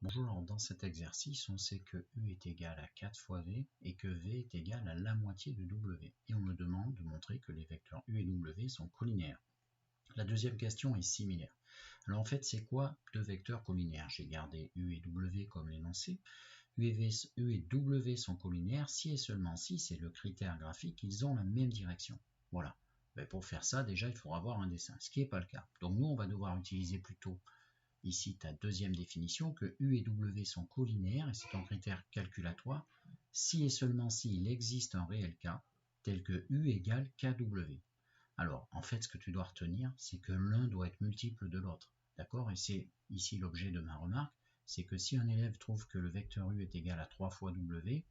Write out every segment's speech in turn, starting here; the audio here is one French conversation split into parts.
Bonjour, alors dans cet exercice, on sait que U est égal à 4 fois V et que V est égal à la moitié de W. Et on me demande de montrer que les vecteurs U et W sont collinaires. La deuxième question est similaire. Alors en fait, c'est quoi deux vecteurs collinaires? J'ai gardé U et W comme l'énoncé. U et W sont collinaires si et seulement si, c'est le critère graphique, ils ont la même direction. Voilà. Pour faire ça, déjà, il faudra avoir un dessin, ce qui n'est pas le cas. Donc nous, on va devoir utiliser plutôt ici ta deuxième définition, que U et W sont collinaires, et c'est un critère calculatoire, si et seulement si il existe un réel cas, tel que U égale KW. Alors, en fait, ce que tu dois retenir, c'est que l'un doit être multiple de l'autre. D'accord? Et c'est ici l'objet de ma remarque, c'est que si un élève trouve que le vecteur U est égal à 3 fois W,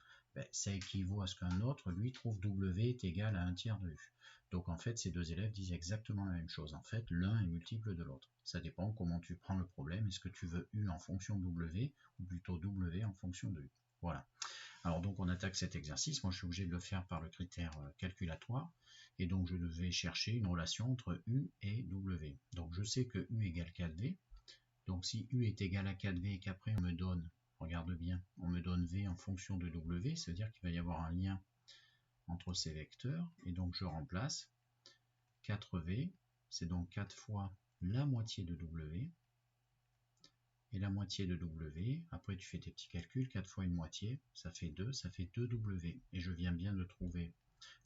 ça équivaut à ce qu'un autre, lui, trouve W est égal à 1 tiers de U. Donc en fait, ces deux élèves disent exactement la même chose. En fait, l'un est multiple de l'autre. Ça dépend comment tu prends le problème. Est-ce que tu veux U en fonction de W, ou plutôt W en fonction de U? Voilà. Alors donc on attaque cet exercice, moi je suis obligé de le faire par le critère calculatoire, et donc je devais chercher une relation entre U et W. Donc je sais que U égale 4V, donc si U est égal à 4V et qu'après on me donne, regarde bien, on me donne V en fonction de W, ça veut dire qu'il va y avoir un lien entre ces vecteurs, et donc je remplace 4V, c'est donc 4 fois la moitié de W, et la moitié de W, après tu fais tes petits calculs, 4 fois une moitié, ça fait 2 W, et je viens bien de trouver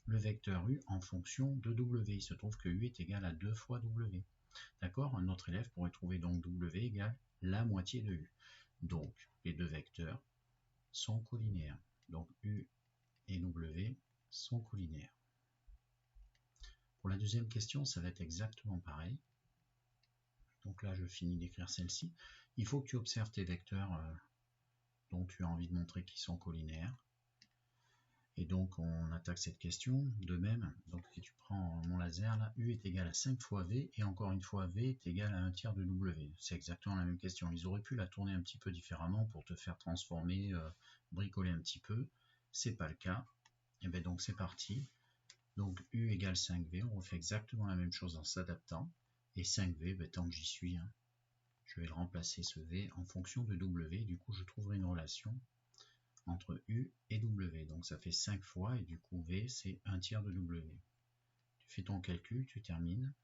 le vecteur U en fonction de W, il se trouve que U est égal à 2 fois W, d'accord? Un autre élève pourrait trouver donc W égale la moitié de U, donc les deux vecteurs sont collinaires, donc U et W sont collinaires. Pour la deuxième question, ça va être exactement pareil. Donc là, je finis d'écrire celle-ci. Il faut que tu observes tes vecteurs dont tu as envie de montrer qu'ils sont collinaires. Et donc, on attaque cette question. De même, donc si tu prends mon laser, là, U est égal à 5 fois V, et encore une fois, V est égal à 1 tiers de W. C'est exactement la même question. Ils auraient pu la tourner un petit peu différemment pour te faire transformer, bricoler un petit peu. C'est pas le cas. Et bien donc, c'est parti. Donc, U égale 5V, on refait exactement la même chose en s'adaptant. Et 5V, tant que j'y suis, hein, je vais le remplacer ce V en fonction de W, du coup je trouverai une relation entre U et W, donc ça fait 5 fois, et du coup V c'est 1 tiers de W. Tu fais ton calcul, tu termines,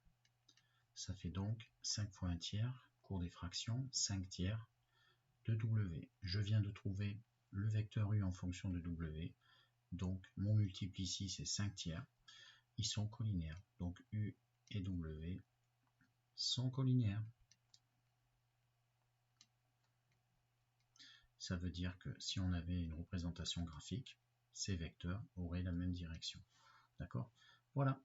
ça fait donc 5 fois 1 tiers, cours des fractions, 5 tiers de W. Je viens de trouver le vecteur U en fonction de W, donc mon multiple ici c'est 5 tiers, ils sont collinaires, donc U et W sont collinaires. Ça veut dire que si on avait une représentation graphique, ces vecteurs auraient la même direction. D'accord? Voilà.